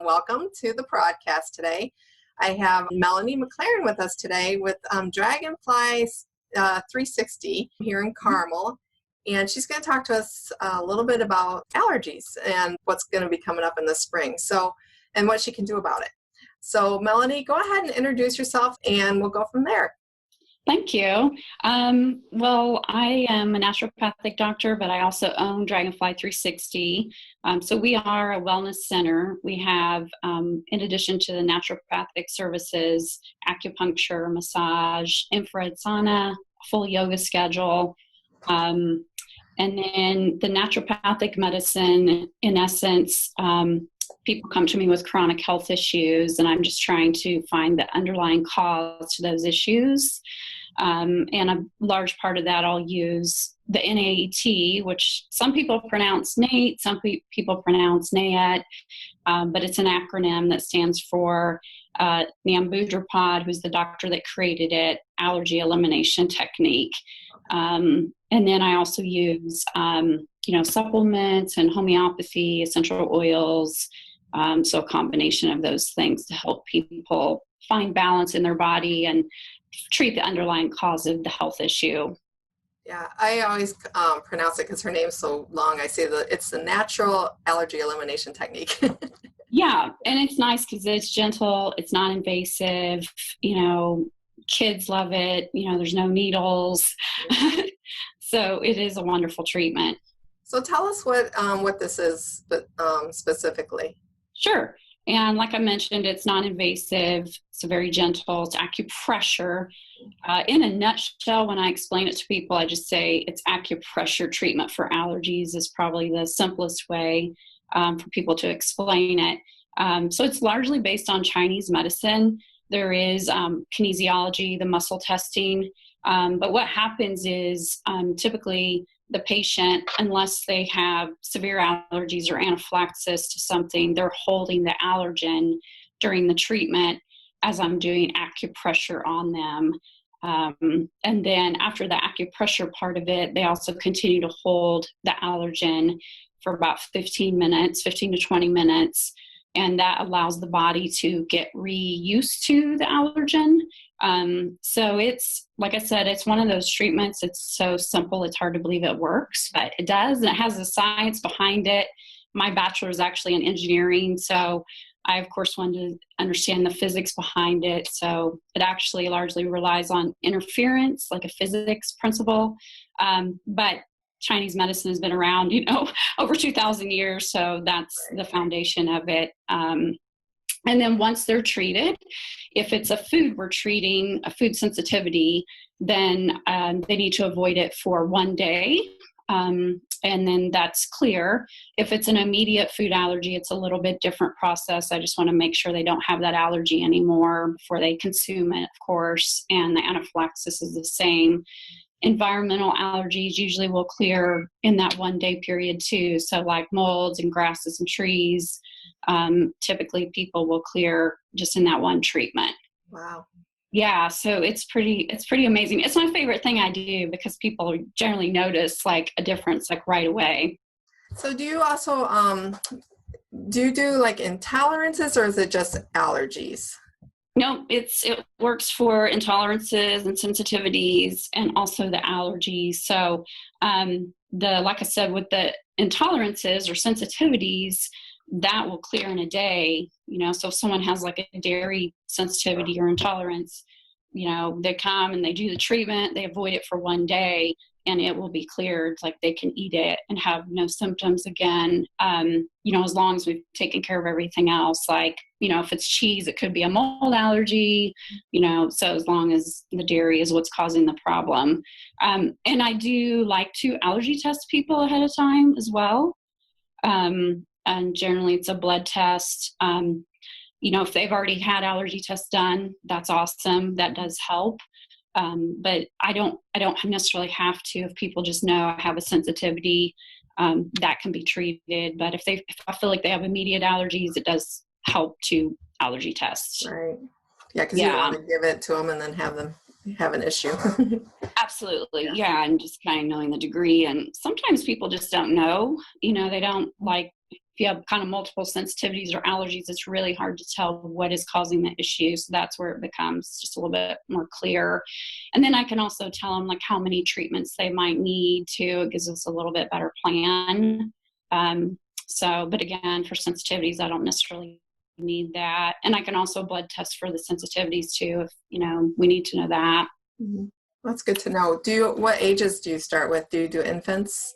welcome to the broadcast today. I have Melanie McLaren with us today with Dragonfly 360 here in Carmel, and she's going to talk to us a little bit about allergies and what's going to be coming up in the spring, and what she can do about it. So Melanie, go ahead and introduce yourself and we'll go from there. Thank you. Well, I am a naturopathic doctor, but I also own Dragonfly 360. So we are a wellness center. We have, in addition to the naturopathic services, acupuncture, massage, infrared sauna, full yoga schedule. And then the naturopathic medicine, in essence, people come to me with chronic health issues, and I'm just trying to find the underlying cause to those issues. And a large part of that I'll use the NAET, which some people pronounce NAET, some people pronounce NAET, but it's an acronym that stands for Nambudrapad, who's the doctor that created it, allergy elimination technique. And then I also use, supplements and homeopathy, essential oils, so a combination of those things to help people find balance in their body and treat the underlying cause of the health issue. Yeah, I always pronounce it because her name's so long. I say that it's the natural allergy elimination technique. Yeah, and it's nice because it's gentle, it's non-invasive, kids love it, there's no needles. So it is a wonderful treatment. So tell us what this is specifically. Sure. And like I mentioned, it's non-invasive. It's very gentle. It's acupressure. In a nutshell, when I explain it to people, I just say it's acupressure treatment for allergies is probably the simplest way for people to explain it. So it's largely based on Chinese medicine. There is kinesiology, the muscle testing. But what happens is typically the patient, unless they have severe allergies or anaphylaxis to something, they're holding the allergen during the treatment as I'm doing acupressure on them. And then after the acupressure part of it, they also continue to hold the allergen for about 15 to 20 minutes. And that allows the body to get reused to the allergen. So it's, like I said, it's one of those treatments. It's so simple, it's hard to believe it works, but it does. And it has the science behind it. My bachelor is actually in engineering. So I, of course, wanted to understand the physics behind it. So it actually largely relies on interference, like a physics principle. But Chinese medicine has been around, over 2,000 years. So that's the foundation of it. And then once they're treated, if it's a food we're treating, a food sensitivity, then they need to avoid it for 1 day. And then that's clear. If it's an immediate food allergy, it's a little bit different process. I just want to make sure they don't have that allergy anymore before they consume it, of course. And the anaphylaxis is the same. Environmental allergies usually will clear in that 1 day period too. So like molds and grasses and trees, typically people will clear just in that one treatment. Wow. Yeah. So it's pretty amazing. It's my favorite thing I do because people generally notice like a difference like right away. So do you also, do like intolerances, or is it just allergies? No, it works for intolerances and sensitivities and also the allergies. So like I said, with the intolerances or sensitivities, that will clear in a day. So if someone has like a dairy sensitivity or intolerance, they come and they do the treatment, they avoid it for 1 day, and it will be cleared. Like they can eat it and have no symptoms again. As long as we've taken care of everything else, like, if it's cheese, it could be a mold allergy, so as long as the dairy is what's causing the problem. And I do like to allergy test people ahead of time as well. And generally it's a blood test. If they've already had allergy tests done, that's awesome. That does help. But I don't necessarily have to. If people just know I have a sensitivity, that can be treated. But if I feel like they have immediate allergies, it does help to allergy tests. Right. Yeah, because you don't want to give it to them and then have them have an issue. Absolutely. Yeah. And just kind of knowing the degree. And sometimes people just don't know, they don't like, if you have kind of multiple sensitivities or allergies, it's really hard to tell what is causing the issue. So that's where it becomes just a little bit more clear. And then I can also tell them like how many treatments they might need too. It gives us a little bit better plan. But again, for sensitivities, I don't necessarily need that. And I can also blood test for the sensitivities too, if, we need to know that. Mm-hmm. That's good to know. What ages do you start with? Do you do infants?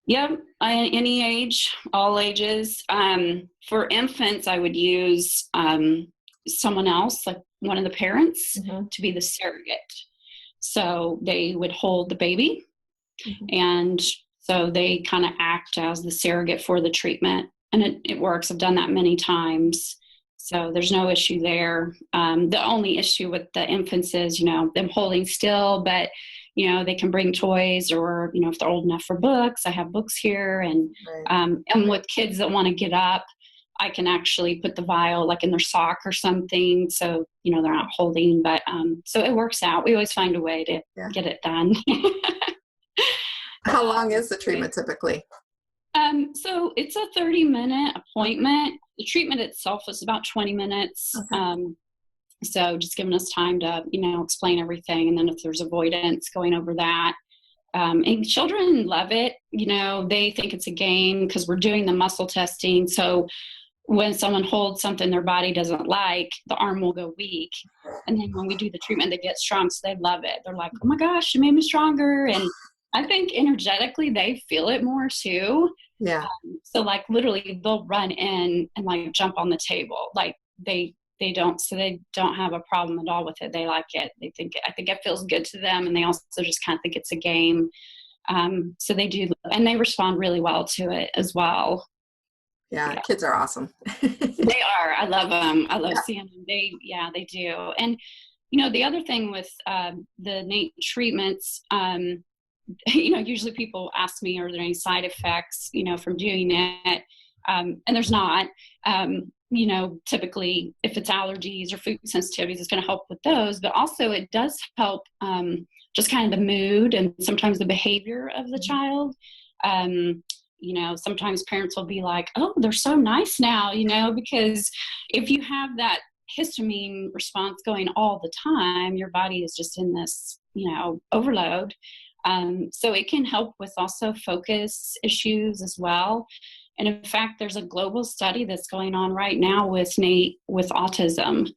Yep, any age, all ages. For infants, I would use someone else, like one of the parents, to be the surrogate. So they would hold the baby, and so they kind of act as the surrogate for the treatment. And it works. I've done that many times. So there's no issue there. The only issue with the infants is, them holding still, but, they can bring toys or, if they're old enough for books, I have books here. And, and with kids that want to get up, I can actually put the vial like in their sock or something. So, they're not holding, but so it works out. We always find a way to get it done. How long is the treatment typically? So it's a 30-minute appointment. The treatment itself is about 20 minutes. Okay. So just giving us time to, explain everything. And then if there's avoidance, going over that. And children love it. They think it's a game because we're doing the muscle testing. So when someone holds something their body doesn't like, the arm will go weak. And then when we do the treatment, they get strong. So they love it. They're like, oh my gosh, you made me stronger. And I think energetically they feel it more too. Yeah. So like literally they'll run in and like jump on the table. Like they don't have a problem at all with it. They like it. I think it feels good to them. And they also just kind of think it's a game. So they do, and they respond really well to it as well. Yeah. Kids are awesome. They are. I love them. I love seeing them. They do. And, the other thing with the NAET treatments, usually people ask me, are there any side effects, from doing it? And there's not. Typically if it's allergies or food sensitivities, it's going to help with those, but also it does help just kind of the mood and sometimes the behavior of the child. Sometimes parents will be like, oh, they're so nice now, because if you have that histamine response going all the time, your body is just in this, overload. So it can help with also focus issues as well. And in fact, there's a global study that's going on right now with NAET with autism.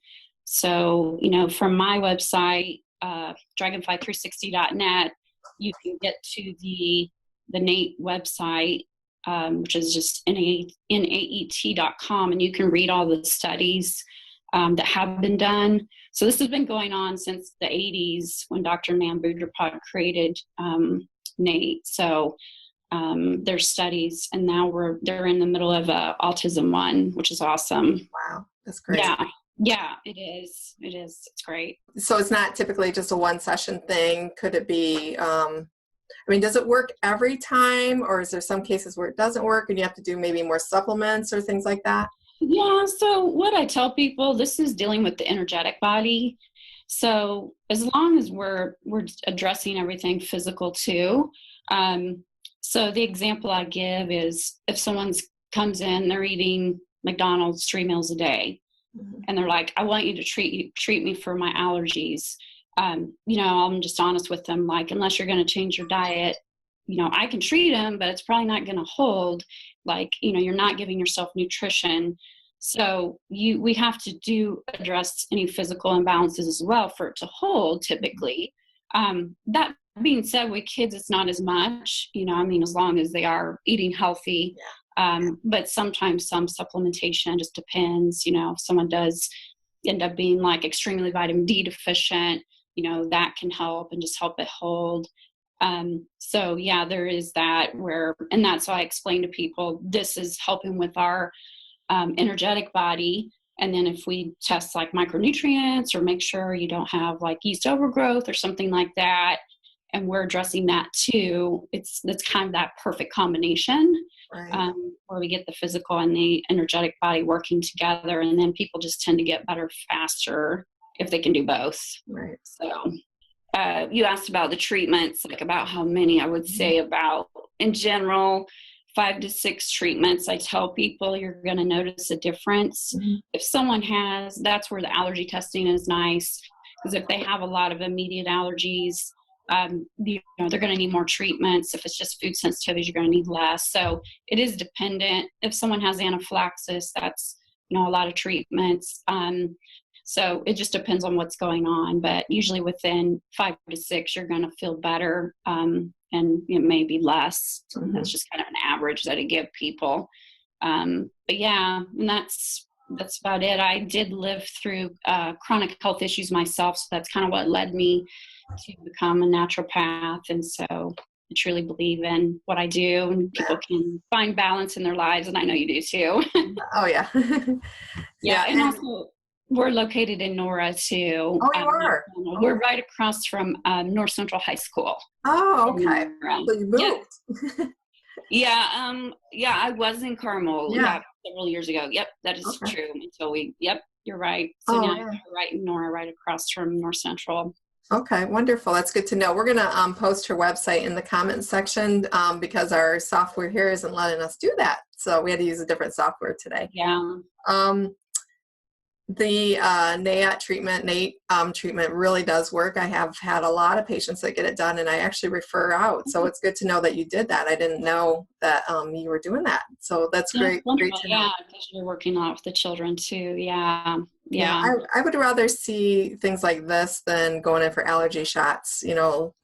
So, from my website, dragonfly360.net, you can get to the NAET website, which is just NAET.com, and you can read all the studies that have been done. So this has been going on since the 80s when Dr. Namboodrapad created NAET. So there's studies, and now they're in the middle of a autism one, which is awesome. Wow, that's great. Yeah, it is. It's great. So it's not typically just a one session thing. Could it be, does it work every time, or is there some cases where it doesn't work and you have to do maybe more supplements or things like that? Yeah, so what I tell people, this is dealing with the energetic body. So as long as we're addressing everything physical too. So the example I give is if someone comes in, they're eating McDonald's 3 meals a day, and they're like, I want you to treat me for my allergies. I'm just honest with them, like, unless you're going to change your diet, I can treat them, but it's probably not going to hold. Like, you're not giving yourself nutrition. So we have to address any physical imbalances as well for it to hold typically. That being said, with kids, it's not as much, as long as they are eating healthy. But sometimes some supplementation just depends, if someone does end up being like extremely vitamin D deficient, that can help and just help it hold. So yeah, there is that and that's why I explain to people, this is helping with our energetic body. And then if we test like micronutrients or make sure you don't have like yeast overgrowth or something like that, and we're addressing that too, that's kind of that perfect combination, right. Where we get the physical and the energetic body working together. And then people just tend to get better faster if they can do both. Right. So you asked about the treatments, like about how many. I would say about, in general, 5 to 6 treatments. I tell people you're going to notice a difference. Mm-hmm. If someone has, that's where the allergy testing is nice, because if they have a lot of immediate allergies, they're going to need more treatments. If it's just food sensitivities, you're going to need less. So it is dependent. If someone has anaphylaxis, that's, a lot of treatments. So it just depends on what's going on, but usually within 5 to 6, you're going to feel better, and it may be less. Mm-hmm. That's just kind of an average that I give people. But yeah, and that's about it. I did live through chronic health issues myself, so that's kind of what led me to become a naturopath. And so I truly believe in what I do, and people can find balance in their lives, and I know you do too. Oh yeah. Yeah, and also we're located in Nora too. Oh, you are? We're right across from North Central High School. Oh, okay. So you moved. Yeah, I was in Carmel several years ago. Yep, that is true. Until you're right. So now you're right in Nora, right across from North Central. Okay, wonderful. That's good to know. We're going to post her website in the comments section because our software here isn't letting us do that. So we had to use a different software today. Yeah. The NAET treatment really does work. I have had a lot of patients that get it done, and I actually refer out. So it's good to know that you did that. I didn't know that you were doing that. So that's great. Great to know. Yeah, because you're working a lot with the children too. Yeah. I would rather see things like this than going in for allergy shots.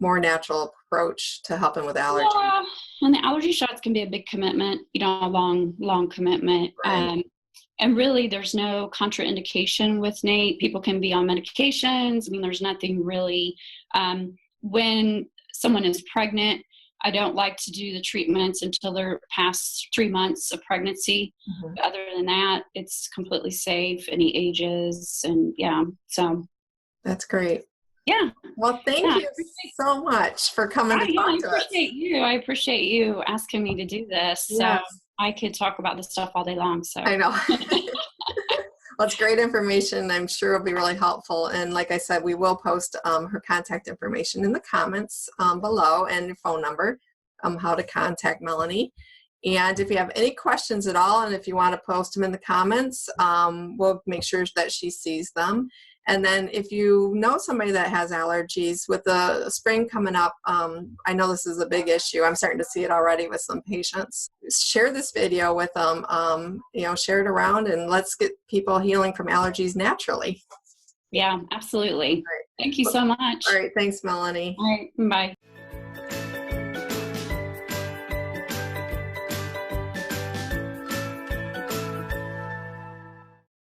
More natural approach to helping with allergies. Yeah, and the allergy shots can be a big commitment. A long commitment. Right. And really, there's no contraindication with NAET. People can be on medications. There's nothing really. When someone is pregnant, I don't like to do the treatments until they're past 3 months of pregnancy. Mm-hmm. But other than that, it's completely safe, any ages, and so. That's great. Yeah. Well, thank you so much for coming to talk to us. I appreciate you asking me to do this. Yes. So I could talk about this stuff all day long. So I know. Well, it's great information. I'm sure it'll be really helpful. And like I said, we will post her contact information in the comments below, and your phone number, how to contact Melanie. And if you have any questions at all, and if you want to post them in the comments, we'll make sure that she sees them. And then if you know somebody that has allergies, with the spring coming up, I know this is a big issue. I'm starting to see it already with some patients. Share this video with them, share it around, and let's get people healing from allergies naturally. Yeah, absolutely. Right. Thank you so much. All right. Thanks, Melanie. All right. Bye.